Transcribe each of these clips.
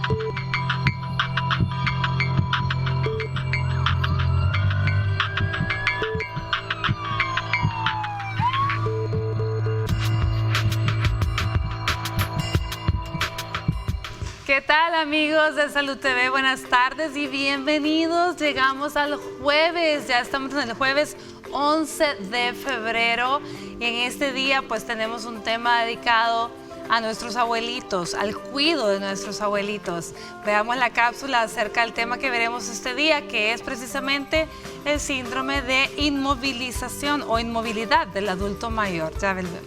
¿Qué tal, amigos de Salud TV? Buenas tardes y bienvenidos. Llegamos al jueves, ya estamos en el jueves 11 de febrero y en este día pues tenemos un tema dedicado a nuestros abuelitos, al cuidado de nuestros abuelitos. Veamos la cápsula acerca del tema que veremos este día, que es precisamente el síndrome de inmovilización o inmovilidad del adulto mayor. Ya volvemos.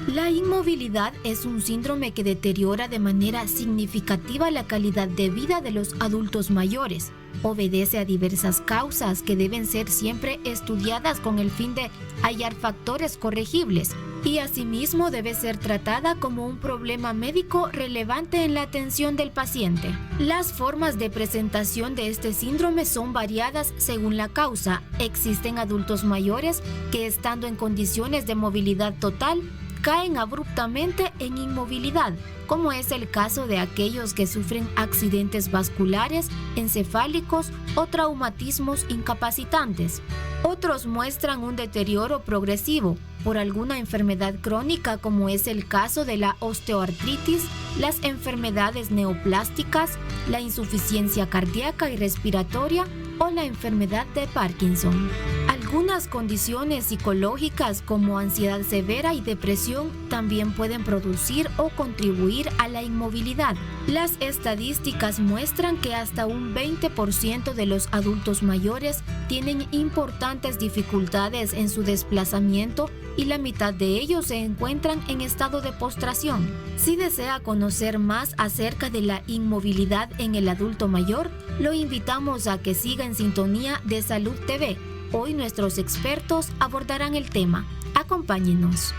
La inmovilidad es un síndrome que deteriora de manera significativa la calidad de vida de los adultos mayores. Obedece a diversas causas que deben ser siempre estudiadas con el fin de hallar factores corregibles y asimismo debe ser tratada como un problema médico relevante en la atención del paciente. Las formas de presentación de este síndrome son variadas según la causa. Existen adultos mayores que, estando en condiciones de movilidad total, caen abruptamente en inmovilidad, como es el caso de aquellos que sufren accidentes vasculares, encefálicos o traumatismos incapacitantes. Otros muestran un deterioro progresivo por alguna enfermedad crónica, como es el caso de la osteoartritis, las enfermedades neoplásticas, la insuficiencia cardíaca y respiratoria o la enfermedad de Parkinson. Algunas condiciones psicológicas como ansiedad severa y depresión también pueden producir o contribuir a la inmovilidad. Las estadísticas muestran que hasta un 20% de los adultos mayores tienen importantes dificultades en su desplazamiento y la mitad de ellos se encuentran en estado de postración. Si desea conocer más acerca de la inmovilidad en el adulto mayor, lo invitamos a que siga en sintonía de Salud TV. Hoy nuestros expertos abordarán el tema. Acompáñenos.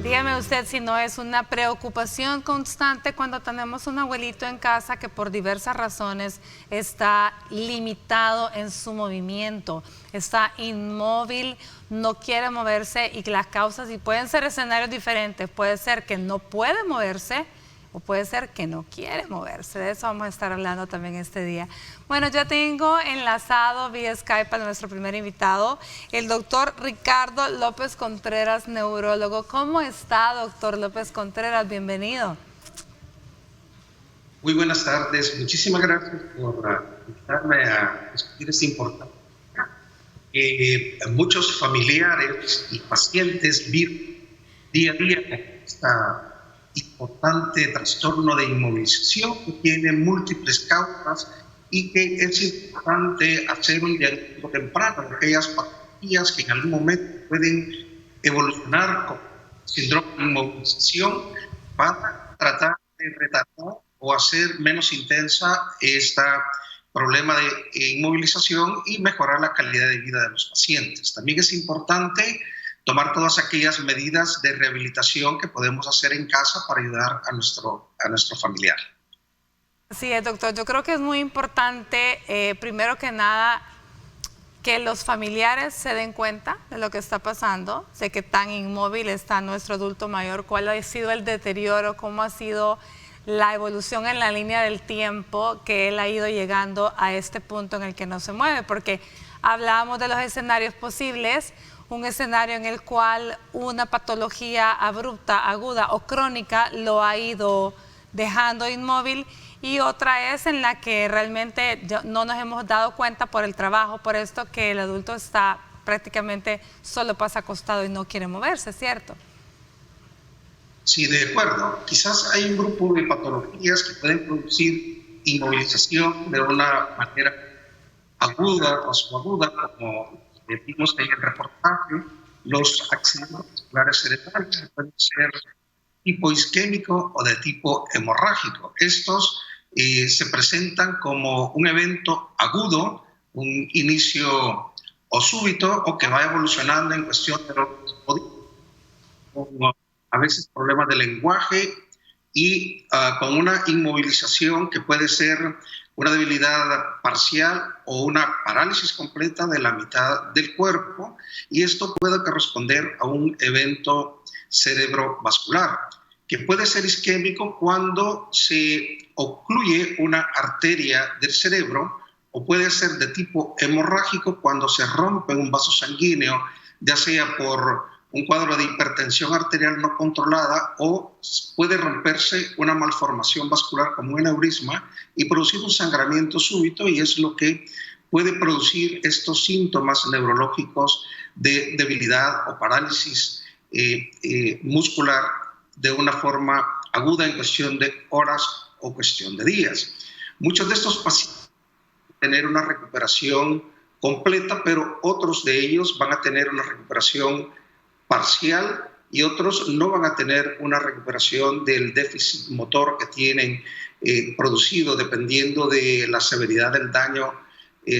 Dígame usted si no es una preocupación constante cuando tenemos un abuelito en casa que por diversas razones está limitado en su movimiento, está inmóvil, no quiere moverse y que las causas, y pueden ser escenarios diferentes, puede ser que no puede moverse o puede ser que no quiere moverse. De eso vamos a estar hablando también este día. Bueno, ya tengo enlazado vía Skype a nuestro primer invitado, el doctor Ricardo López Contreras, neurólogo. ¿Cómo está, doctor López Contreras? Bienvenido. Muy buenas tardes. Muchísimas gracias por invitarme a discutir este importante tema. Muchos familiares y pacientes viven día a día esta importante trastorno de inmovilización que tiene múltiples causas y que es importante hacer un diagnóstico temprano de aquellas patologías que en algún momento pueden evolucionar con síndrome de inmovilización para tratar de retardar o hacer menos intensa este problema de inmovilización y mejorar la calidad de vida de los pacientes. También es importante tomar todas aquellas medidas de rehabilitación que podemos hacer en casa para ayudar a nuestro familiar. Así es, doctor. Yo creo que es muy importante, primero que nada, que los familiares se den cuenta de lo que está pasando, de que tan inmóvil está nuestro adulto mayor, cuál ha sido el deterioro, cómo ha sido la evolución en la línea del tiempo que él ha ido llegando a este punto en el que no se mueve, porque hablábamos de los escenarios posibles, un escenario en el cual una patología abrupta, aguda o crónica lo ha ido dejando inmóvil, y otra es en la que realmente no nos hemos dado cuenta por el trabajo, por esto que el adulto está prácticamente solo pasa acostado y no quiere moverse, ¿cierto? Sí, de acuerdo. Quizás hay un grupo de patologías que pueden producir inmovilización de una manera aguda o subaguda, como vimos en el reportaje. Los accidentes vasculares cerebrales pueden ser tipo isquémico o de tipo hemorrágico. Estos se presentan como un evento agudo, un inicio o súbito, o que va evolucionando en cuestión de los, como a veces problemas de lenguaje, y con una inmovilización que puede ser una debilidad parcial o una parálisis completa de la mitad del cuerpo, y esto puede corresponder a un evento cerebrovascular, que puede ser isquémico cuando se ocluye una arteria del cerebro, o puede ser de tipo hemorrágico cuando se rompe un vaso sanguíneo, ya sea por un cuadro de hipertensión arterial no controlada, o puede romperse una malformación vascular como un aneurisma y producir un sangramiento súbito, y es lo que puede producir estos síntomas neurológicos de debilidad o parálisis muscular de una forma aguda en cuestión de horas o cuestión de días. Muchos de estos pacientes van a tener una recuperación completa, pero otros de ellos van a tener una recuperación parcial y otros no van a tener una recuperación del déficit motor que tienen producido dependiendo de la severidad del daño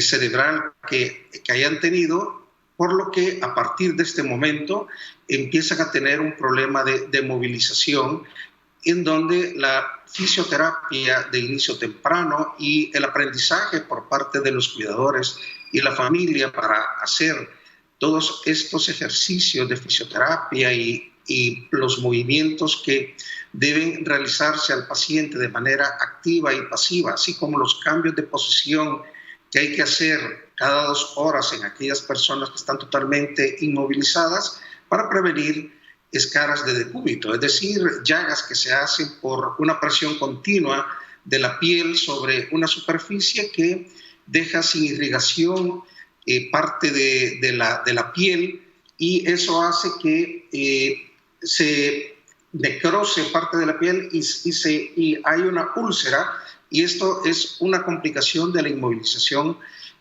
cerebral que hayan tenido, por lo que a partir de este momento empiezan a tener un problema de movilización, en donde la fisioterapia de inicio temprano y el aprendizaje por parte de los cuidadores y la familia para hacer todos estos ejercicios de fisioterapia y los movimientos que deben realizarse al paciente de manera activa y pasiva, así como los cambios de posición que hay que hacer cada 2 horas en aquellas personas que están totalmente inmovilizadas para prevenir escaras de decúbito, es decir, llagas que se hacen por una presión continua de la piel sobre una superficie que deja sin irrigación parte de la piel, y eso hace que se necrose parte de la piel y hay una úlcera, y esto es una complicación de la inmovilización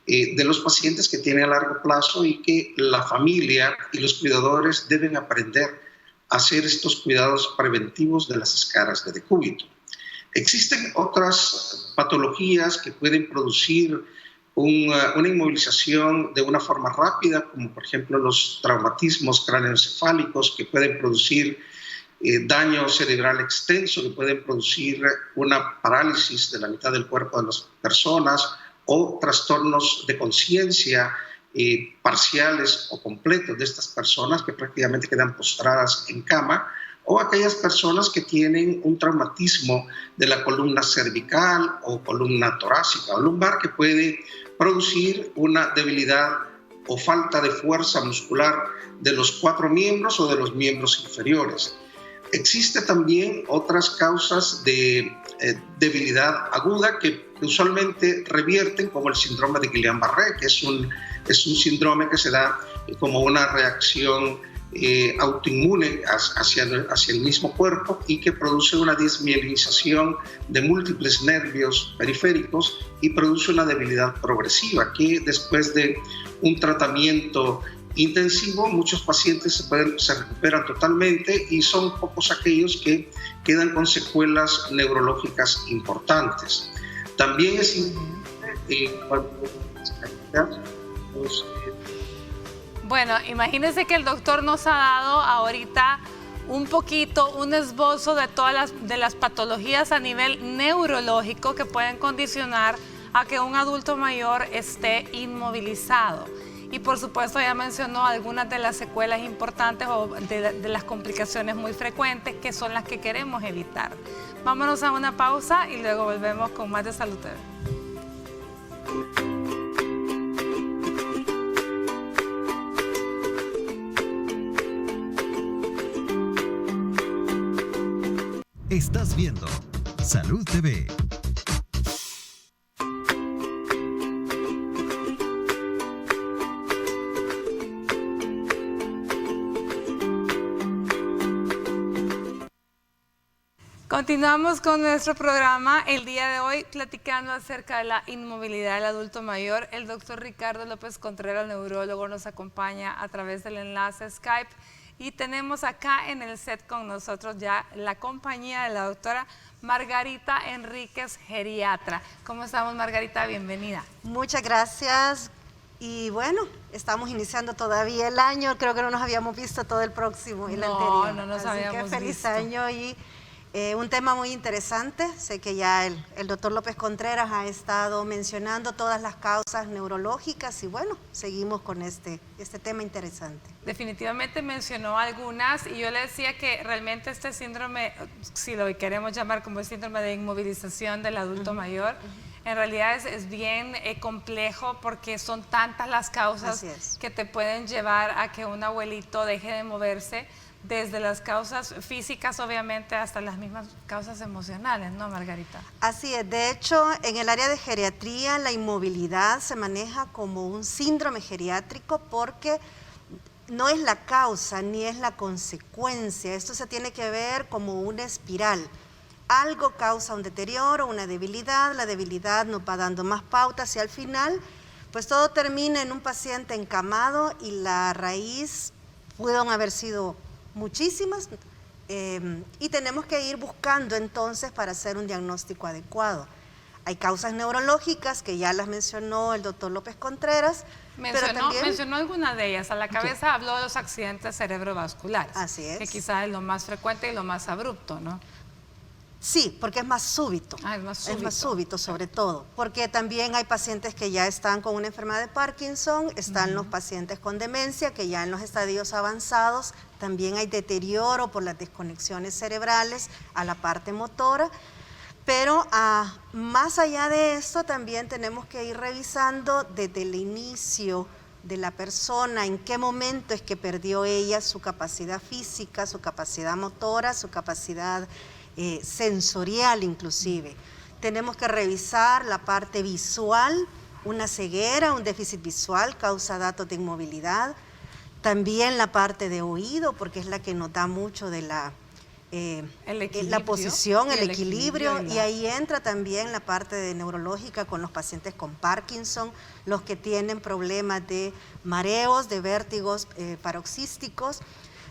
de los pacientes que tienen a largo plazo, y que la familia y los cuidadores deben aprender a hacer estos cuidados preventivos de las escaras de decúbito. Existen otras patologías que pueden producir una inmovilización de una forma rápida, como por ejemplo los traumatismos cráneoencefálicos, que pueden producir daño cerebral extenso, que pueden producir una parálisis de la mitad del cuerpo de las personas, o trastornos de conciencia parciales o completos de estas personas que prácticamente quedan postradas en cama, o aquellas personas que tienen un traumatismo de la columna cervical o columna torácica o lumbar, que puede producir una debilidad o falta de fuerza muscular de los 4 miembros o de los miembros inferiores. Existen también otras causas de debilidad aguda que usualmente revierten, como el síndrome de Guillain-Barré, que es un síndrome que se da como una reacción autoinmune hacia el mismo cuerpo, y que produce una desmielinización de múltiples nervios periféricos y produce una debilidad progresiva que, después de un tratamiento intensivo, muchos pacientes se recuperan totalmente, y son pocos aquellos que quedan con secuelas neurológicas importantes. También es importante Bueno, imagínense que el doctor nos ha dado ahorita un esbozo de todas las patologías a nivel neurológico que pueden condicionar a que un adulto mayor esté inmovilizado. Y por supuesto ya mencionó algunas de las secuelas importantes o de las complicaciones muy frecuentes, que son las que queremos evitar. Vámonos a una pausa y luego volvemos con más de Salud TV. Estás viendo Salud TV. Continuamos con nuestro programa el día de hoy platicando acerca de la inmovilidad del adulto mayor. El doctor Ricardo López Contreras, neurólogo, nos acompaña a través del enlace Skype, y tenemos acá en el set con nosotros ya la compañía de la doctora Margarita Enríquez, geriatra. ¿Cómo estamos, Margarita? Bienvenida. Muchas gracias. Y bueno, estamos iniciando todavía el año. Creo que no nos habíamos visto todo el próximo y el anterior. No nos Así habíamos que feliz visto. año, y Un tema muy interesante, sé que ya el doctor López Contreras ha estado mencionando todas las causas neurológicas y bueno, seguimos con este tema interesante. Definitivamente mencionó algunas y yo le decía que realmente este síndrome, si lo queremos llamar como el síndrome de inmovilización del adulto mayor, en realidad es bien complejo porque son tantas las causas que te pueden llevar a que un abuelito deje de moverse, desde las causas físicas obviamente hasta las mismas causas emocionales, ¿no, Margarita? Así es, de hecho en el área de geriatría la inmovilidad se maneja como un síndrome geriátrico porque no es la causa ni es la consecuencia, esto se tiene que ver como una espiral. Algo causa un deterioro, una debilidad, la debilidad nos va dando más pautas y al final pues todo termina en un paciente encamado y la raíz pudieron haber sido muchísimas y tenemos que ir buscando entonces para hacer un diagnóstico adecuado. Hay causas neurológicas que ya las mencionó el doctor López Contreras. Mencionó alguna de ellas. A la cabeza habló de los accidentes cerebrovasculares. Así es. Que quizás es lo más frecuente y lo más abrupto, ¿no? Sí, porque es más súbito. Es más súbito. Es más súbito sobre todo, porque también hay pacientes que ya están con una enfermedad de Parkinson, están los pacientes con demencia, que ya en los estadios avanzados también hay deterioro por las desconexiones cerebrales a la parte motora, pero más allá de esto también tenemos que ir revisando desde el inicio de la persona, en qué momento es que perdió ella su capacidad física, su capacidad motora, su capacidad sensorial inclusive. Tenemos que revisar la parte visual, una ceguera, un déficit visual causa datos de inmovilidad, también la parte de oído, porque es la que nos da mucho de la posición, el equilibrio, y ahí entra también la parte de neurológica con los pacientes con Parkinson, los que tienen problemas de mareos, de vértigos paroxísticos.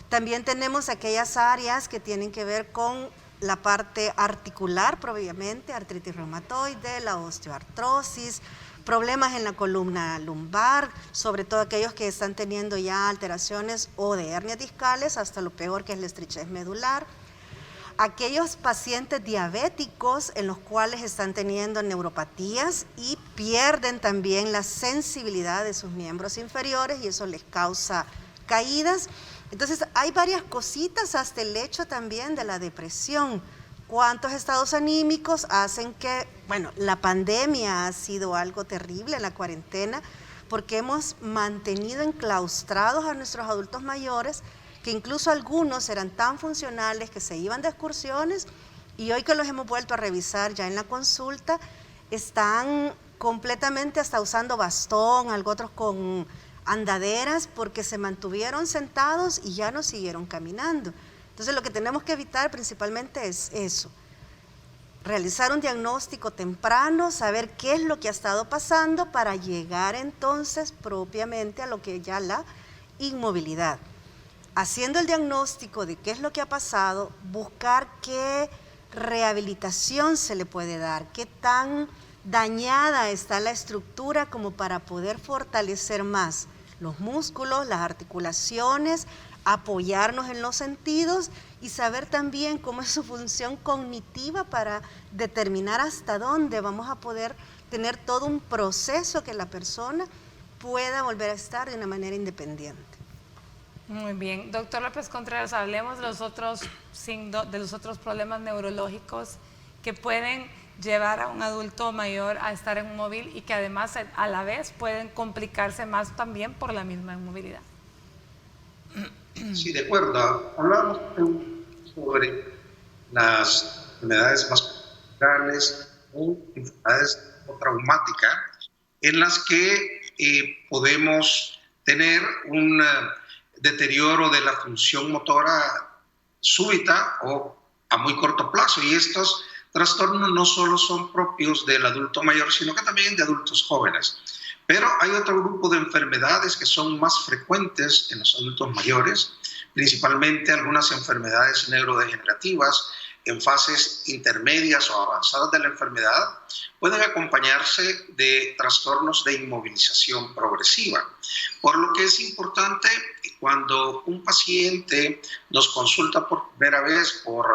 También tenemos aquellas áreas que tienen que ver con la parte articular, propiamente, artritis reumatoide, la osteoartrosis, problemas en la columna lumbar, sobre todo aquellos que están teniendo ya alteraciones o de hernias discales, hasta lo peor que es la estrechez medular. Aquellos pacientes diabéticos en los cuales están teniendo neuropatías y pierden también la sensibilidad de sus miembros inferiores y eso les causa caídas. Entonces hay varias cositas, hasta el hecho también de la depresión. ¿Cuántos estados anímicos hacen que, bueno, la pandemia ha sido algo terrible, la cuarentena, porque hemos mantenido enclaustrados a nuestros adultos mayores, que incluso algunos eran tan funcionales que se iban de excursiones y hoy que los hemos vuelto a revisar ya en la consulta, están completamente hasta usando bastón, algo otros con andaderas porque se mantuvieron sentados y ya no siguieron caminando. Entonces lo que tenemos que evitar principalmente es eso, realizar un diagnóstico temprano, saber qué es lo que ha estado pasando para llegar entonces propiamente a lo que ya la inmovilidad. Haciendo el diagnóstico de qué es lo que ha pasado, buscar qué rehabilitación se le puede dar, qué tan dañada está la estructura como para poder fortalecer más los músculos, las articulaciones, apoyarnos en los sentidos y saber también cómo es su función cognitiva para determinar hasta dónde vamos a poder tener todo un proceso que la persona pueda volver a estar de una manera independiente. Muy bien. Doctor López Contreras, hablemos de los otros problemas neurológicos que pueden llevar a un adulto mayor a estar inmóvil y que además a la vez pueden complicarse más también por la misma inmovilidad. Sí, de acuerdo. Hablamos sobre las enfermedades vasculares o enfermedades traumáticas en las que podemos tener un deterioro de la función motora súbita o a muy corto plazo, y estos trastornos no solo son propios del adulto mayor, sino que también de adultos jóvenes. Pero hay otro grupo de enfermedades que son más frecuentes en los adultos mayores, principalmente algunas enfermedades neurodegenerativas en fases intermedias o avanzadas de la enfermedad, pueden acompañarse de trastornos de inmovilización progresiva. Por lo que es importante cuando un paciente nos consulta por primera vez por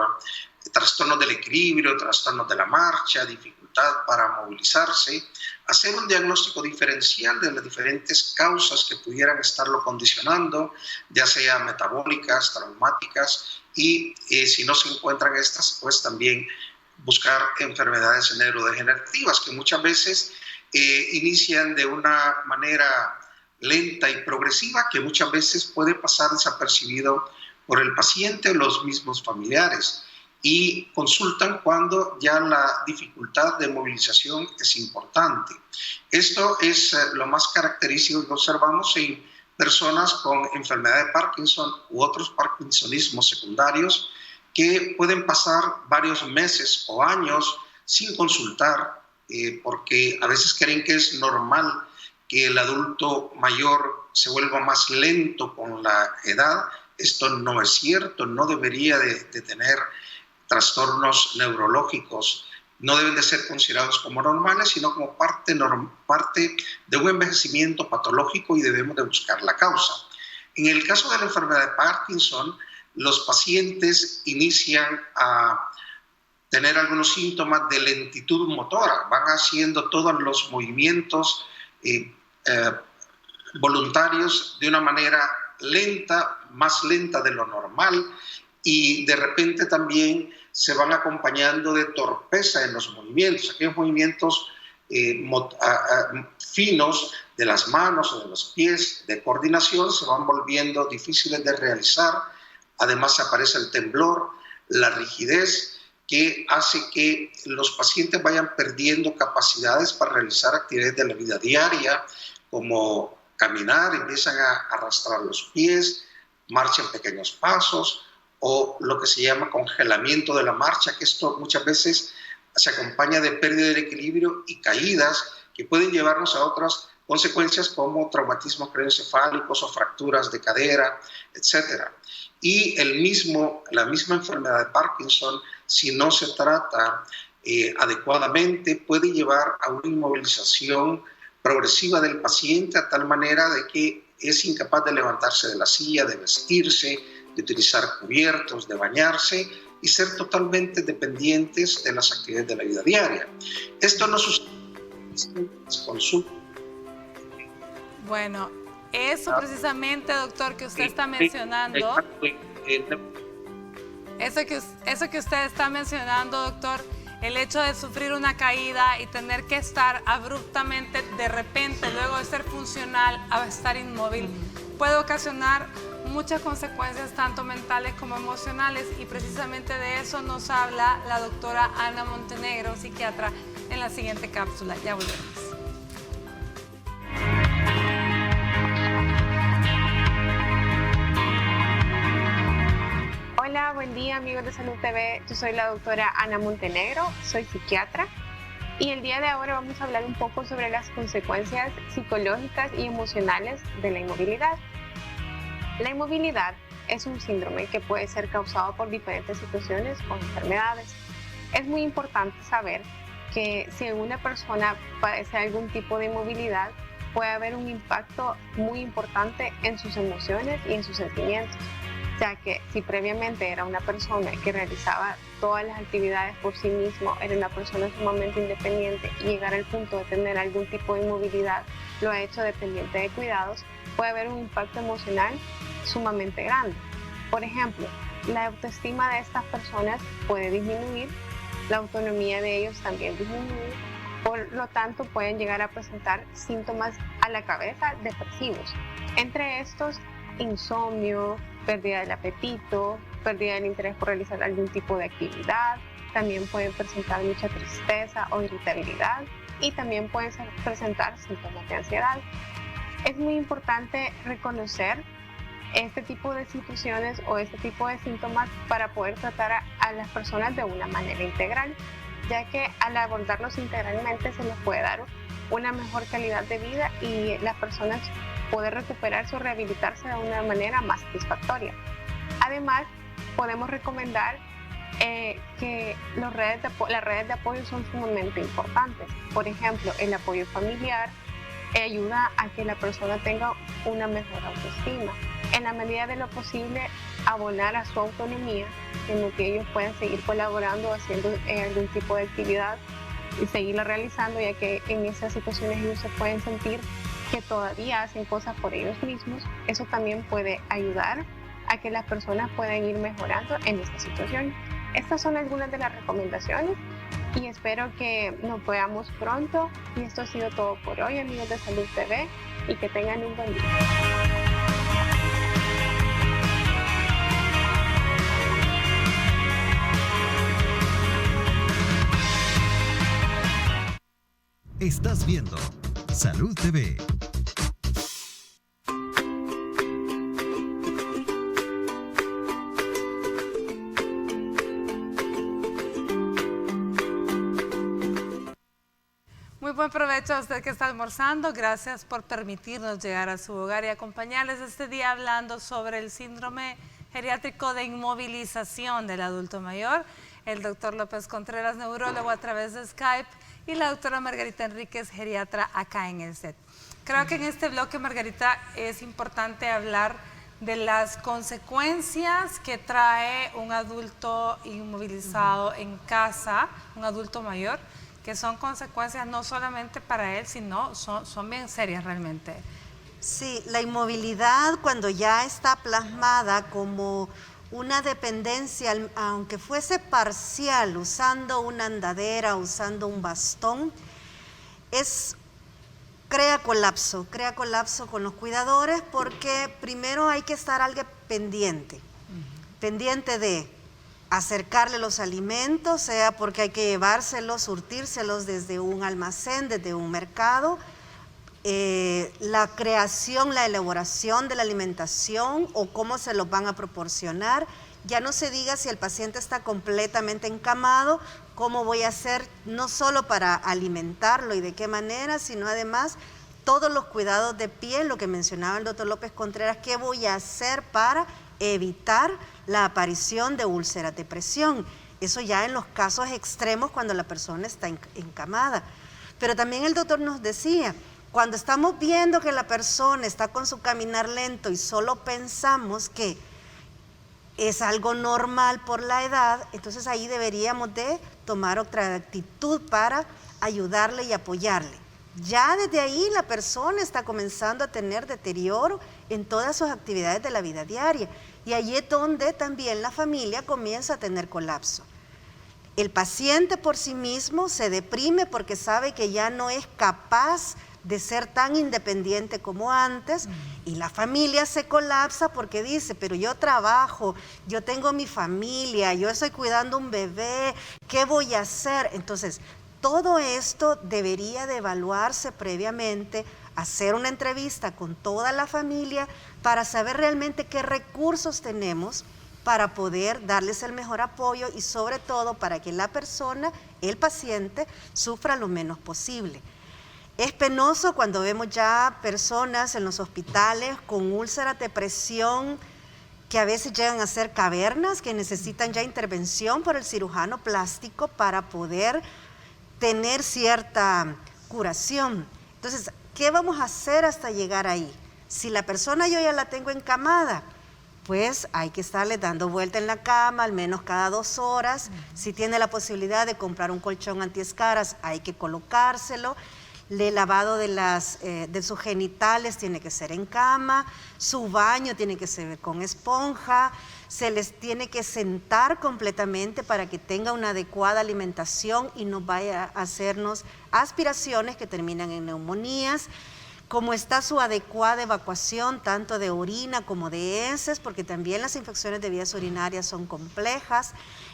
trastornos del equilibrio, trastornos de la marcha, dificultad para movilizarse, hacer un diagnóstico diferencial de las diferentes causas que pudieran estarlo condicionando, ya sea metabólicas, traumáticas, y si no se encuentran estas, pues también buscar enfermedades neurodegenerativas que muchas veces inician de una manera lenta y progresiva, que muchas veces puede pasar desapercibido por el paciente o los mismos familiares, y consultan cuando ya la dificultad de movilización es importante. Esto es lo más característico que observamos en personas con enfermedad de Parkinson u otros parkinsonismos secundarios, que pueden pasar varios meses o años sin consultar, porque a veces creen que es normal que el adulto mayor se vuelva más lento con la edad. Esto no es cierto, no debería de tener trastornos neurológicos, no deben de ser considerados como normales, sino como parte de un envejecimiento patológico, y debemos de buscar la causa. En el caso de la enfermedad de Parkinson, los pacientes inician a tener algunos síntomas de lentitud motora, van haciendo todos los movimientos voluntarios de una manera lenta, más lenta de lo normal, y de repente también se van acompañando de torpeza en los movimientos, aquellos movimientos finos de las manos o de los pies, de coordinación, se van volviendo difíciles de realizar. Además aparece el temblor, la rigidez, que hace que los pacientes vayan perdiendo capacidades para realizar actividades de la vida diaria, como caminar, empiezan a arrastrar los pies, marchan pequeños pasos, o lo que se llama congelamiento de la marcha, que esto muchas veces se acompaña de pérdida del equilibrio y caídas que pueden llevarnos a otras consecuencias como traumatismos craneoencefálicos o fracturas de cadera, etc. Y la misma enfermedad de Parkinson, si no se trata adecuadamente, puede llevar a una inmovilización progresiva del paciente, a tal manera de que es incapaz de levantarse de la silla, de vestirse, de utilizar cubiertos, de bañarse, y ser totalmente dependientes de las actividades de la vida diaria. Esto no sucede en las consultas. Bueno, eso precisamente, doctor, que usted está mencionando, eso que usted está mencionando, doctor, el hecho de sufrir una caída y tener que estar abruptamente, de repente, luego de ser funcional, a estar inmóvil, puede ocasionar muchas consecuencias, tanto mentales como emocionales, y precisamente de eso nos habla la doctora Ana Montenegro, psiquiatra, en la siguiente cápsula. Ya volvemos. Hola, buen día amigos de Salud TV, yo soy la doctora Ana Montenegro, soy psiquiatra, y el día de ahora vamos a hablar un poco sobre las consecuencias psicológicas y emocionales de la inmovilidad. La inmovilidad es un síndrome que puede ser causado por diferentes situaciones o enfermedades. Es muy importante saber que si una persona padece algún tipo de inmovilidad, puede haber un impacto muy importante en sus emociones y en sus sentimientos, ya que si previamente era una persona que realizaba todas las actividades por sí mismo, era una persona sumamente independiente, y llegar al punto de tener algún tipo de inmovilidad lo ha hecho dependiente de cuidados, puede haber un impacto emocional sumamente grande. Por ejemplo, la autoestima de estas personas puede disminuir, la autonomía de ellos también disminuye, por lo tanto pueden llegar a presentar síntomas a la cabeza depresivos. Entre estos, insomnio, pérdida del apetito, pérdida del interés por realizar algún tipo de actividad, también pueden presentar mucha tristeza o irritabilidad, y también pueden presentar síntomas de ansiedad. Es muy importante reconocer este tipo de situaciones o este tipo de síntomas para poder tratar a las personas de una manera integral, ya que al abordarlos integralmente se les puede dar una mejor calidad de vida y las personas poder recuperarse o rehabilitarse de una manera más satisfactoria. Además, podemos recomendar que las redes de apoyo son sumamente importantes. Por ejemplo, el apoyo familiar ayuda a que la persona tenga una mejor autoestima. En la medida de lo posible, abonar a su autonomía, en lo que ellos puedan seguir colaborando, haciendo algún tipo de actividad y seguirla realizando, ya que en esas situaciones ellos se pueden sentir que todavía hacen cosas por ellos mismos. Eso también puede ayudar a que las personas puedan ir mejorando en esta situación. Estas son algunas de las recomendaciones y espero que nos veamos pronto. Y esto ha sido todo por hoy, amigos de Salud TV, y que tengan un buen día. Estás viendo Salud TV. Muy buen provecho a usted que está almorzando. Gracias por permitirnos llegar a su hogar y acompañarles este día hablando sobre el síndrome geriátrico de inmovilización del adulto mayor. El doctor López Contreras, neurólogo a través de Skype, y la doctora Margarita Enríquez, geriatra acá en el set. Creo que en este bloque, Margarita, es importante hablar de las consecuencias que trae un adulto inmovilizado en casa, un adulto mayor, que son consecuencias no solamente para él, sino son bien serias realmente. Sí, la inmovilidad cuando ya está plasmada como una dependencia, aunque fuese parcial, usando una andadera, usando un bastón, crea colapso con los cuidadores, porque primero hay que estar alguien pendiente de acercarle los alimentos, sea porque hay que llevárselos, surtírselos desde un almacén, desde un mercado, la creación, la elaboración de la alimentación o cómo se los van a proporcionar. Ya no se diga si el paciente está completamente encamado, cómo voy a hacer no solo para alimentarlo y de qué manera, sino además todos los cuidados de piel, lo que mencionaba el doctor López Contreras, qué voy a hacer para evitar la aparición de úlceras de presión. Eso ya en los casos extremos cuando la persona está encamada. Pero también el doctor nos decía, cuando estamos viendo que la persona está con su caminar lento y solo pensamos que es algo normal por la edad, entonces ahí deberíamos de tomar otra actitud para ayudarle y apoyarle. Ya desde ahí la persona está comenzando a tener deterioro en todas sus actividades de la vida diaria, y allí es donde también la familia comienza a tener colapso. El paciente por sí mismo se deprime porque sabe que ya no es capaz de ser tan independiente como antes, y la familia se colapsa porque dice, pero yo trabajo, yo tengo mi familia, yo estoy cuidando un bebé, ¿qué voy a hacer? Entonces, todo esto debería de evaluarse previamente, hacer una entrevista con toda la familia para saber realmente qué recursos tenemos para poder darles el mejor apoyo y sobre todo para que la persona, el paciente, sufra lo menos posible. Es penoso cuando vemos ya personas en los hospitales con úlceras de presión que a veces llegan a ser cavernas, que necesitan ya intervención por el cirujano plástico para poder tener cierta curación. Entonces, ¿qué vamos a hacer hasta llegar ahí? Si la persona yo ya la tengo encamada, pues hay que estarle dando vuelta en la cama al menos cada 2 horas. Si tiene la posibilidad de comprar un colchón antiescaras, hay que colocárselo. El lavado de sus genitales tiene que ser en cama, su baño tiene que ser con esponja, se les tiene que sentar completamente para que tenga una adecuada alimentación y no vaya a hacernos aspiraciones que terminan en neumonías. Cómo está su adecuada evacuación tanto de orina como de heces, porque también las infecciones de vías urinarias son complejas.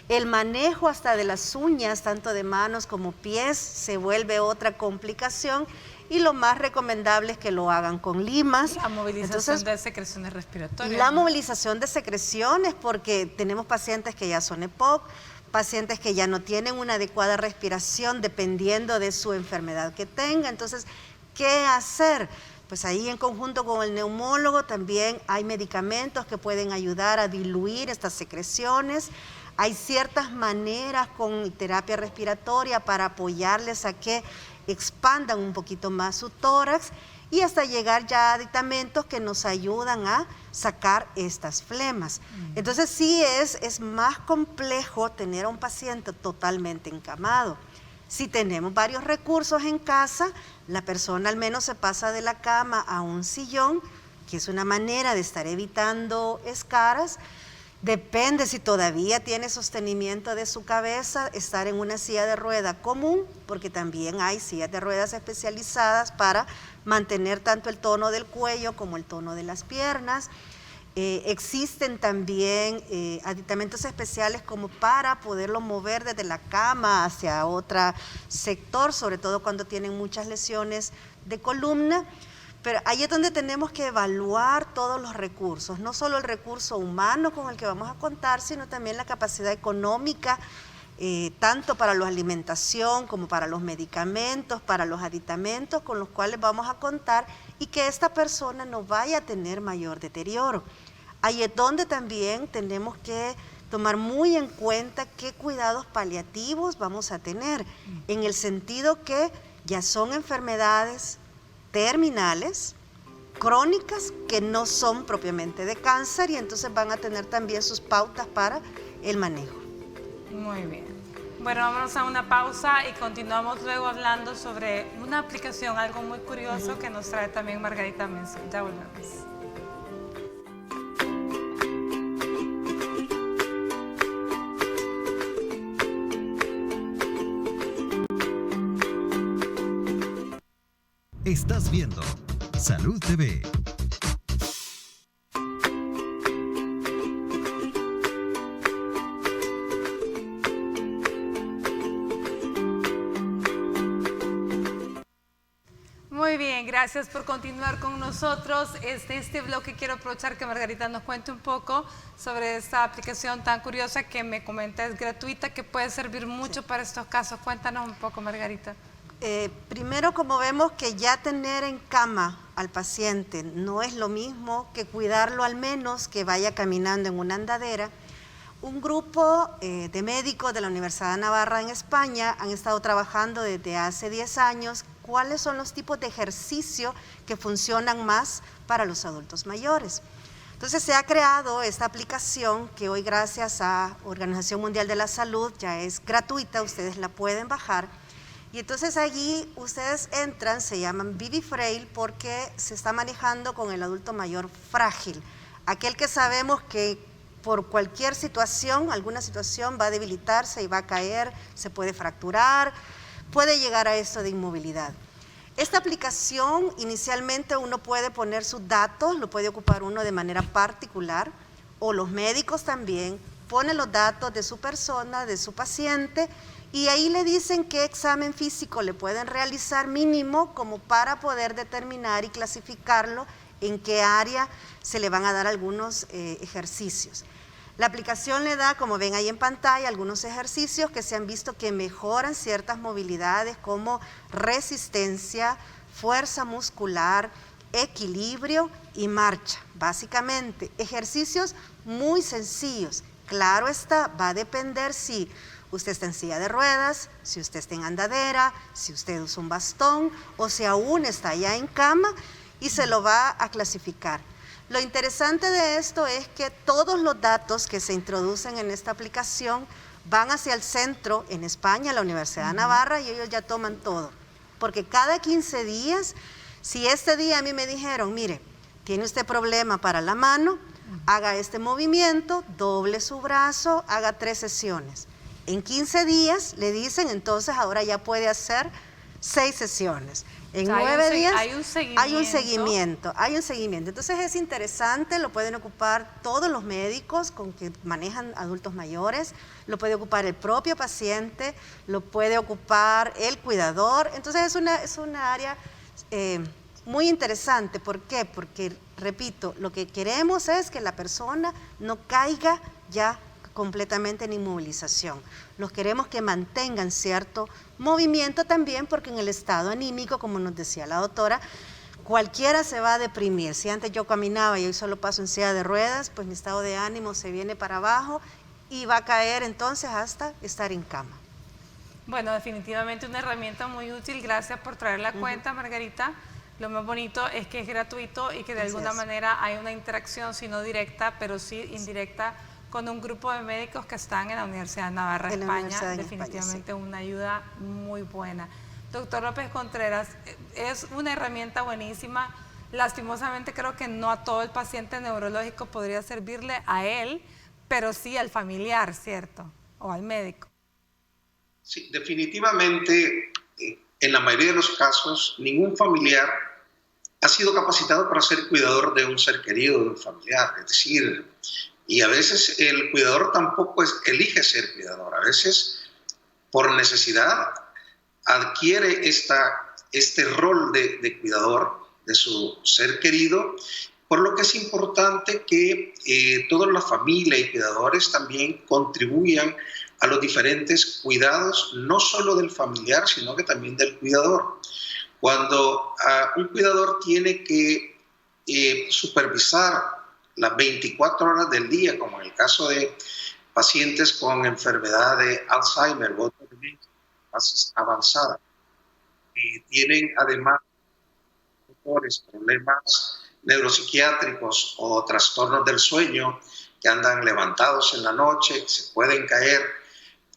El manejo hasta de las uñas, tanto de manos como pies, se vuelve otra complicación, y lo más recomendable es que lo hagan con limas. La movilización de secreciones respiratorias. La movilización de secreciones, porque tenemos pacientes que ya son EPOC, pacientes que ya no tienen una adecuada respiración dependiendo de su enfermedad que tenga. Entonces, ¿qué hacer? Pues ahí en conjunto con el neumólogo también hay medicamentos que pueden ayudar a diluir estas secreciones. Hay ciertas maneras con terapia respiratoria para apoyarles a que expandan un poquito más su tórax, y hasta llegar ya a aditamentos que nos ayudan a sacar estas flemas. Entonces sí es más complejo tener a un paciente totalmente encamado. Si tenemos varios recursos en casa, la persona al menos se pasa de la cama a un sillón, que es una manera de estar evitando escaras. Depende si todavía tiene sostenimiento de su cabeza, estar en una silla de rueda común, porque también hay sillas de ruedas especializadas para mantener tanto el tono del cuello como el tono de las piernas. Existen también aditamentos especiales como para poderlo mover desde la cama hacia otro sector, sobre todo cuando tienen muchas lesiones de columna. Pero ahí es donde tenemos que evaluar todos los recursos, no solo el recurso humano con el que vamos a contar, sino también la capacidad económica, tanto para la alimentación como para los medicamentos, para los aditamentos con los cuales vamos a contar, y que esta persona no vaya a tener mayor deterioro. Ahí es donde también tenemos que tomar muy en cuenta qué cuidados paliativos vamos a tener, en el sentido que ya son enfermedades terminales, crónicas, que no son propiamente de cáncer, y entonces van a tener también sus pautas para el manejo. Muy bien. Bueno, vámonos a una pausa y continuamos luego hablando sobre una aplicación, algo muy curioso que nos trae también Margarita Menzel. Ya volvemos. Estás viendo Salud TV. Muy bien, gracias por continuar con nosotros. Este bloque quiero aprovechar que Margarita nos cuente un poco sobre esta aplicación tan curiosa que me comenta es gratuita, que puede servir mucho para estos casos. Cuéntanos un poco, Margarita. Primero, como vemos que ya tener en cama al paciente no es lo mismo que cuidarlo al menos que vaya caminando en una andadera, un grupo de médicos de la Universidad de Navarra en España han estado trabajando desde hace 10 años cuáles son los tipos de ejercicio que funcionan más para los adultos mayores. Entonces se ha creado esta aplicación que hoy, gracias a Organización Mundial de la Salud, ya es gratuita, ustedes la pueden bajar. Y entonces allí ustedes entran, se llaman Vivi Frail, porque se está manejando con el adulto mayor frágil, aquel que sabemos que por cualquier situación, alguna situación va a debilitarse y va a caer, se puede fracturar, puede llegar a esto de inmovilidad. Esta aplicación, inicialmente uno puede poner sus datos, lo puede ocupar uno de manera particular, o los médicos también ponen los datos de su persona, de su paciente, y ahí le dicen qué examen físico le pueden realizar mínimo como para poder determinar y clasificarlo en qué área se le van a dar algunos ejercicios. La aplicación le da, como ven ahí en pantalla, algunos ejercicios que se han visto que mejoran ciertas movilidades como resistencia, fuerza muscular, equilibrio y marcha. Básicamente, ejercicios muy sencillos. Claro está, va a depender si usted está en silla de ruedas, si usted está en andadera, si usted usa un bastón o si aún está ya en cama, y se lo va a clasificar. Lo interesante de esto es que todos los datos que se introducen en esta aplicación van hacia el centro en España, la Universidad de Navarra, y ellos ya toman todo. Porque cada 15 días, si este día a mí me dijeron, mire, tiene usted problema para la mano, haga este movimiento, doble su brazo, haga 3 sesiones. En 15 días le dicen, entonces ahora ya puede hacer 6 sesiones. En 9 días hay un seguimiento. Entonces es interesante, lo pueden ocupar todos los médicos con que manejan adultos mayores, lo puede ocupar el propio paciente, lo puede ocupar el cuidador. Entonces es una área muy interesante. ¿Por qué? Porque, repito, lo que queremos es que la persona no caiga ya completamente en inmovilización. Los queremos que mantengan cierto movimiento también, porque en el estado anímico, como nos decía la doctora, cualquiera se va a deprimir. Si antes yo caminaba y hoy solo paso en silla de ruedas, pues mi estado de ánimo se viene para abajo y va a caer entonces hasta estar en cama. Bueno, definitivamente una herramienta muy útil. Gracias por traer la cuenta, Margarita. Lo más bonito es que es gratuito y que de alguna manera hay una interacción, si no directa, pero sí indirecta, con un grupo de médicos que están en la Universidad de Navarra, España. Definitivamente una ayuda muy buena. Doctor López Contreras, es una herramienta buenísima. Lastimosamente creo que no a todo el paciente neurológico podría servirle a él, pero sí al familiar, ¿cierto? O al médico. Sí, definitivamente, en la mayoría de los casos, ningún familiar ha sido capacitado para ser cuidador de un ser querido, de un familiar. Es decir, y a veces el cuidador tampoco elige ser cuidador. A veces, por necesidad, adquiere este rol de cuidador de su ser querido, por lo que es importante que toda la familia y cuidadores también contribuyan a los diferentes cuidados, no solo del familiar, sino que también del cuidador. Cuando un cuidador tiene que supervisar las 24 horas del día, como en el caso de pacientes con enfermedad de Alzheimer o otra demencia avanzada, y tienen además problemas neuropsiquiátricos o trastornos del sueño, que andan levantados en la noche, que se pueden caer,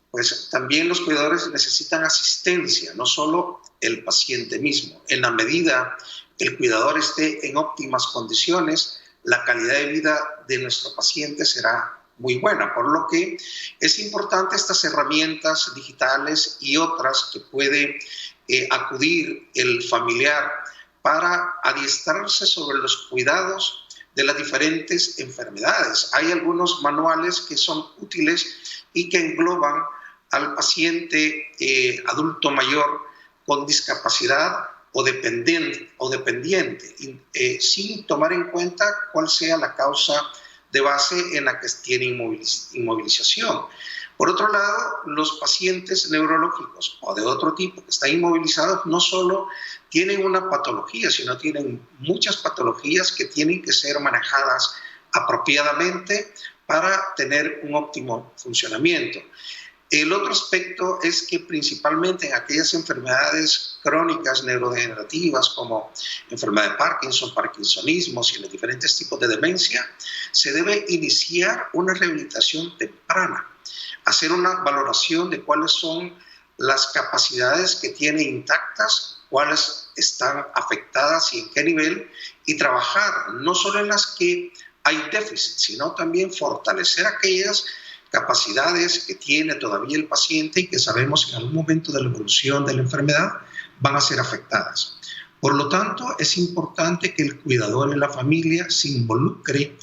pues también los cuidadores necesitan asistencia, no solo el paciente mismo. En la medida que el cuidador esté en óptimas condiciones, la calidad de vida de nuestro paciente será muy buena, por lo que es importante estas herramientas digitales y otras que puede acudir el familiar para adiestrarse sobre los cuidados de las diferentes enfermedades. Hay algunos manuales que son útiles y que engloban al paciente adulto mayor con discapacidad o dependiente, sin tomar en cuenta cuál sea la causa de base en la que tiene inmovilización. Por otro lado, los pacientes neurológicos o de otro tipo que están inmovilizados no solo tienen una patología, sino tienen muchas patologías que tienen que ser manejadas apropiadamente para tener un óptimo funcionamiento. El otro aspecto es que principalmente en aquellas enfermedades crónicas neurodegenerativas como enfermedad de Parkinson, parkinsonismos y los diferentes tipos de demencia, se debe iniciar una rehabilitación temprana, hacer una valoración de cuáles son las capacidades que tiene intactas, cuáles están afectadas y en qué nivel, y trabajar no solo en las que hay déficit, sino también fortalecer aquellas capacidades que tiene todavía el paciente y que sabemos en algún momento de la evolución de la enfermedad van a ser afectadas. Por lo tanto, es importante que el cuidador en la familia se involucre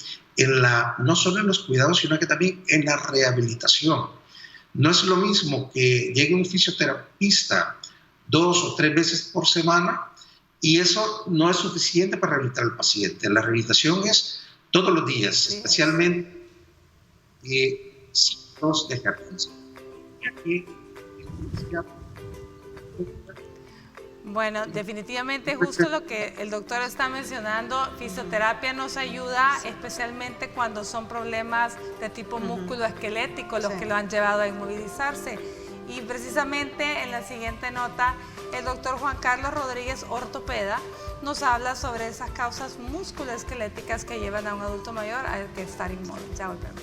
no solo en los cuidados, sino que también en la rehabilitación. No es lo mismo que llegue un fisioterapista 2 o 3 veces por semana y eso no es suficiente para rehabilitar al paciente. La rehabilitación es todos los días, especialmente signos de ejercicio. Bueno, definitivamente justo lo que el doctor está mencionando, fisioterapia nos ayuda especialmente cuando son problemas de tipo músculo-esquelético los que lo han llevado a inmovilizarse. Y precisamente en la siguiente nota, el doctor Juan Carlos Rodríguez, ortopeda, nos habla sobre esas causas musculoesqueléticas que llevan a un adulto mayor a estar inmóvil. Ya volvemos.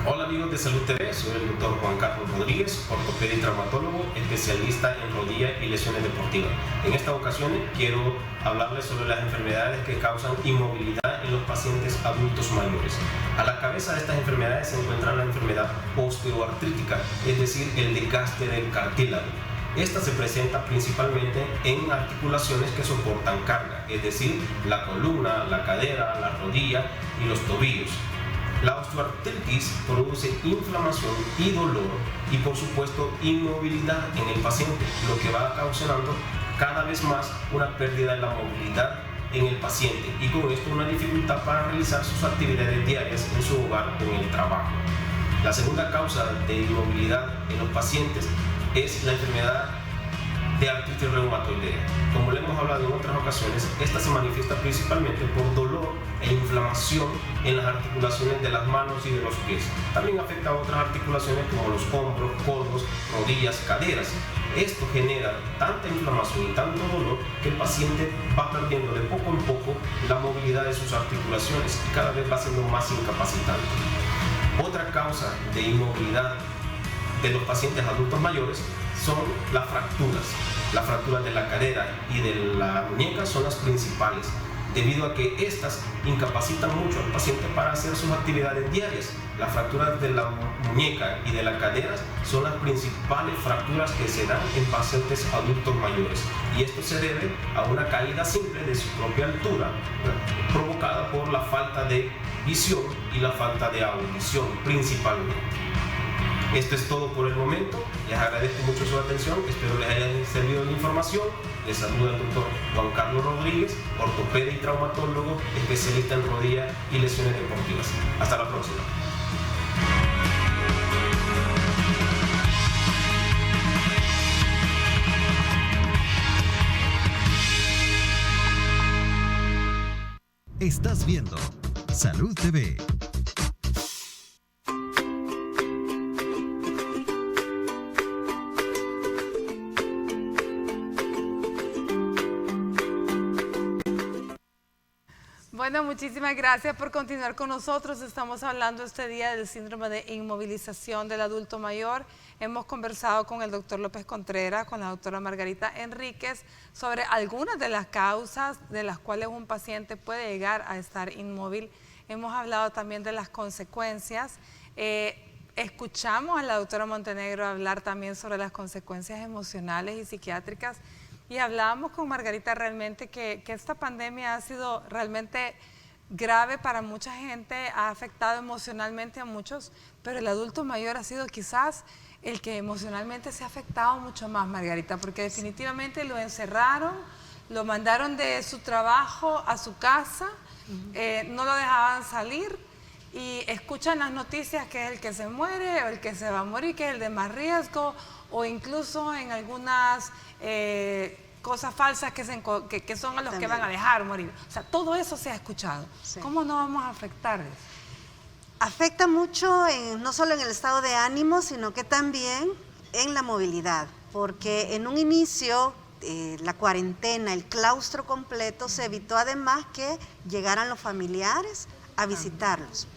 Hola amigos de Salud TV, soy el doctor Juan Carlos Rodríguez, ortopeda y traumatólogo, especialista en rodilla y lesiones deportivas. En esta ocasión quiero hablarles sobre las enfermedades que causan inmovilidad en los pacientes adultos mayores. A la cabeza de estas enfermedades se encuentra la enfermedad osteoartrítica, es decir, el desgaste del cartílago. Esta se presenta principalmente en articulaciones que soportan carga, es decir, la columna, la cadera, la rodilla y los tobillos. La osteoartritis produce inflamación y dolor y por supuesto inmovilidad en el paciente, lo que va causando cada vez más una pérdida de la movilidad en el paciente y con esto una dificultad para realizar sus actividades diarias en su hogar o en el trabajo. La segunda causa de inmovilidad en los pacientes es la enfermedad de artritis reumatoidea. Como le hemos hablado en otras ocasiones, esta se manifiesta principalmente por dolor e inflamación en las articulaciones de las manos y de los pies. También afecta a otras articulaciones como los hombros, codos, rodillas, caderas. Esto genera tanta inflamación y tanto dolor que el paciente va perdiendo de poco en poco la movilidad de sus articulaciones y cada vez va siendo más incapacitante. Otra causa de inmovilidad de los pacientes adultos mayores son las fracturas. Las fracturas de la cadera y de la muñeca son las principales, debido a que estas incapacitan mucho al paciente para hacer sus actividades diarias. Las fracturas de la muñeca y de la cadera son las principales fracturas que se dan en pacientes adultos mayores, y esto se debe a una caída simple de su propia altura, provocada por la falta de visión y la falta de audición principalmente. Esto es todo por el momento, les agradezco mucho su atención, espero les haya servido la información. Les saluda el doctor Juan Carlos Rodríguez, ortopeda y traumatólogo, especialista en rodilla y lesiones deportivas. Hasta la próxima. Estás viendo Salud TV. Bueno, muchísimas gracias por continuar con nosotros. Estamos hablando este día del síndrome de inmovilización del adulto mayor. Hemos conversado con el doctor López Contreras, con la doctora Margarita Enríquez, sobre algunas de las causas de las cuales un paciente puede llegar a estar inmóvil. Hemos hablado también de las consecuencias. Escuchamos a la doctora Montenegro hablar también sobre las consecuencias emocionales y psiquiátricas. Y hablábamos con Margarita realmente que esta pandemia ha sido realmente grave para mucha gente, ha afectado emocionalmente a muchos, pero el adulto mayor ha sido quizás el que emocionalmente se ha afectado mucho más, Margarita, porque definitivamente lo encerraron, lo mandaron de su trabajo a su casa, no lo dejaban salir y escuchan las noticias que es el que se muere o el que se va a morir, que es el de más riesgo, o incluso en algunas cosas falsas que son a los que van a dejar morir. O sea, todo eso se ha escuchado. Sí. ¿Cómo no vamos a afectarles? Afecta mucho no solo en el estado de ánimo, sino que también en la movilidad, porque en un inicio la cuarentena, el claustro completo, se evitó además que llegaran los familiares a visitarlos.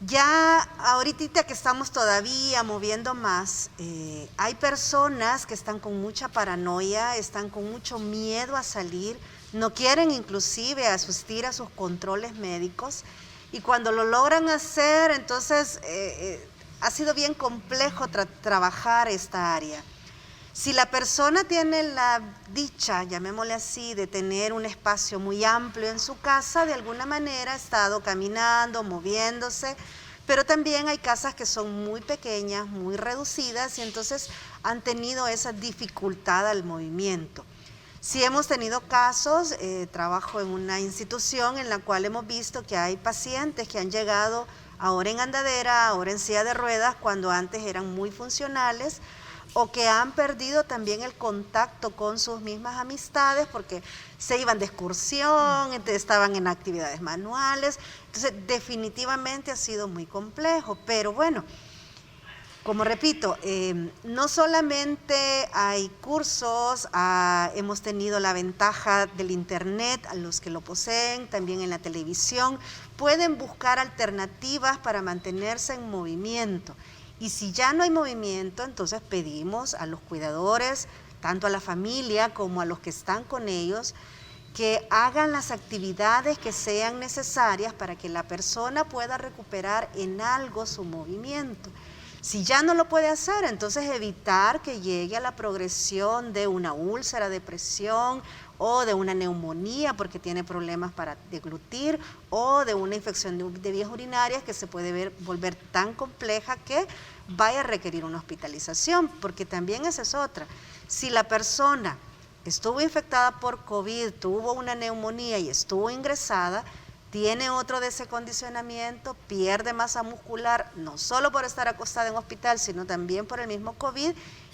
Ya ahorita que estamos todavía moviendo más, hay personas que están con mucha paranoia, están con mucho miedo a salir, no quieren inclusive asistir a sus controles médicos, y cuando lo logran hacer, entonces ha sido bien complejo trabajar esta área. Si la persona tiene la dicha, llamémosle así, de tener un espacio muy amplio en su casa, de alguna manera ha estado caminando, moviéndose, pero también hay casas que son muy pequeñas, muy reducidas, y entonces han tenido esa dificultad al movimiento. Sí hemos tenido casos, trabajo en una institución en la cual hemos visto que hay pacientes que han llegado ahora en andadera, ahora en silla de ruedas, cuando antes eran muy funcionales, o que han perdido también el contacto con sus mismas amistades porque se iban de excursión, estaban en actividades manuales. Entonces, definitivamente ha sido muy complejo, pero bueno, como repito, no solamente hay cursos, hemos tenido la ventaja del internet, a los que lo poseen, también en la televisión, pueden buscar alternativas para mantenerse en movimiento. Y si ya no hay movimiento, entonces pedimos a los cuidadores, tanto a la familia como a los que están con ellos, que hagan las actividades que sean necesarias para que la persona pueda recuperar en algo su movimiento. Si ya no lo puede hacer, entonces evitar que llegue a la progresión de una úlcera de presión o de una neumonía porque tiene problemas para deglutir, o de una infección de vías urinarias que se puede volver tan compleja que vaya a requerir una hospitalización, porque también esa es otra. Si la persona estuvo infectada por COVID, tuvo una neumonía y estuvo ingresada, tiene otro desacondicionamiento, pierde masa muscular, no solo por estar acostada en hospital, sino también por el mismo COVID,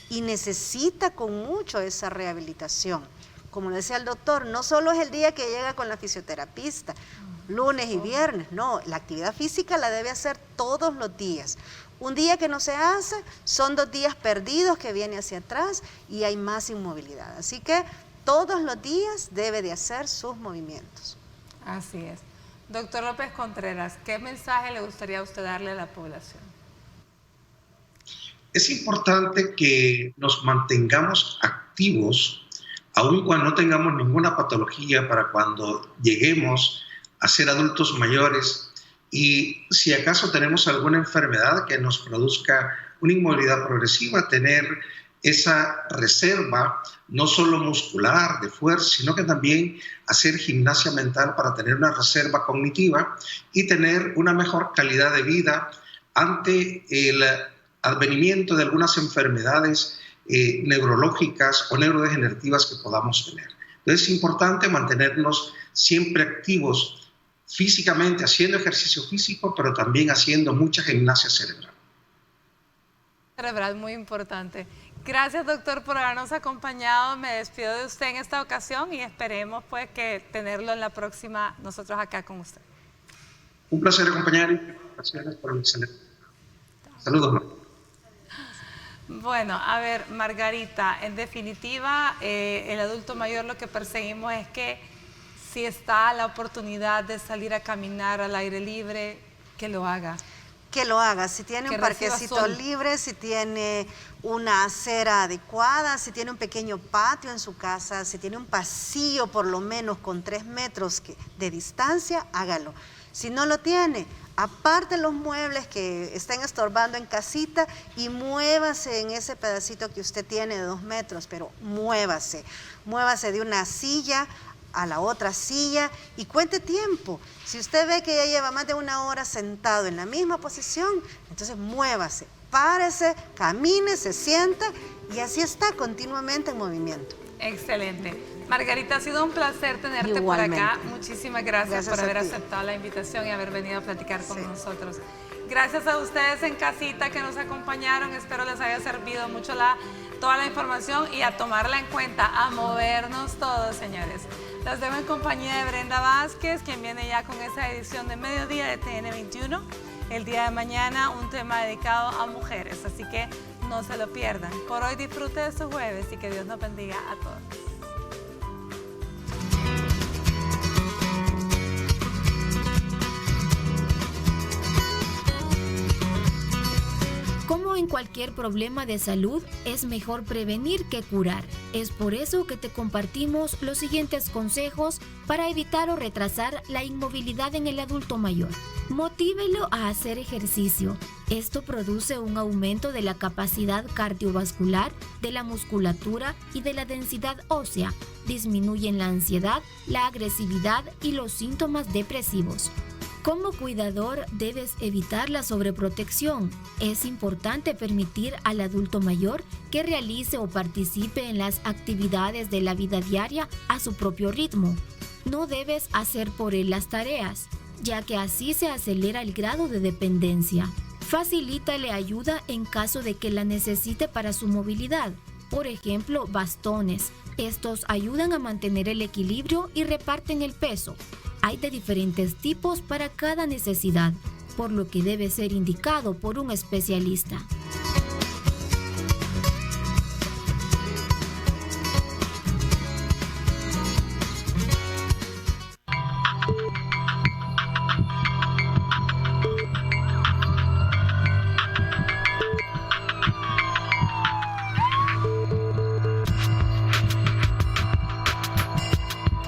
y necesita con mucho esa rehabilitación. Como decía el doctor, no solo es el día que llega con la fisioterapista, lunes y viernes, no, la actividad física la debe hacer todos los días. Un día que no se hace, son 2 días perdidos que viene hacia atrás y hay más inmovilidad. Así que todos los días debe de hacer sus movimientos. Así es. Doctor López Contreras, ¿qué mensaje le gustaría a usted darle a la población? Es importante que nos mantengamos activos, aun cuando no tengamos ninguna patología, para cuando lleguemos a ser adultos mayores, y si acaso tenemos alguna enfermedad que nos produzca una inmovilidad progresiva, tener esa reserva, no solo muscular, de fuerza, sino que también hacer gimnasia mental para tener una reserva cognitiva y tener una mejor calidad de vida ante el advenimiento de algunas enfermedades neurológicas o neurodegenerativas que podamos tener. Entonces es importante mantenernos siempre activos físicamente, haciendo ejercicio físico, pero también haciendo mucha gimnasia cerebral. Cerebral, muy importante. Gracias, doctor, por habernos acompañado. Me despido de usted en esta ocasión y esperemos pues que tenerlo en la próxima nosotros acá con usted. Un placer acompañar y gracias por el excelente. Saludos, Margarita. Bueno, a ver, Margarita, en definitiva, el adulto mayor lo que perseguimos es que si está la oportunidad de salir a caminar al aire libre, que lo haga. Que lo haga, si tiene un parquecito libre, si tiene una acera adecuada, si tiene un pequeño patio en su casa, si tiene un pasillo por lo menos con 3 metros de distancia, hágalo. Si no lo tiene, aparte los muebles que estén estorbando en casita y muévase en ese pedacito que usted tiene de 2 metros, pero muévase. Muévase de una silla a la otra silla y cuente tiempo. Si usted ve que ya lleva más de 1 hora sentado en la misma posición, entonces muévase, párese, camine, se sienta y así está continuamente en movimiento. Excelente. Margarita, ha sido un placer tenerte Igualmente. por acá. Muchísimas gracias por haber a ti. aceptado la invitación y haber venido a platicar con nosotros. Gracias a ustedes en casita que nos acompañaron. Espero les haya servido mucho toda la información y a tomarla en cuenta, a movernos todos, señores. Los dejo en compañía de Brenda Vázquez, quien viene ya con esa edición de mediodía de TN21. El día de mañana un tema dedicado a mujeres, así que no se lo pierdan. Por hoy disfrute de su jueves y que Dios nos bendiga a todos. Como en cualquier problema de salud, es mejor prevenir que curar. Es por eso que te compartimos los siguientes consejos para evitar o retrasar la inmovilidad en el adulto mayor. Motívelo a hacer ejercicio. Esto produce un aumento de la capacidad cardiovascular, de la musculatura y de la densidad ósea. Disminuyen la ansiedad, la agresividad y los síntomas depresivos. Como cuidador, debes evitar la sobreprotección. Es importante permitir al adulto mayor que realice o participe en las actividades de la vida diaria a su propio ritmo. No debes hacer por él las tareas, ya que así se acelera el grado de dependencia. Facilítale ayuda en caso de que la necesite para su movilidad. Por ejemplo, bastones. Estos ayudan a mantener el equilibrio y reparten el peso. Hay de diferentes tipos para cada necesidad, por lo que debe ser indicado por un especialista.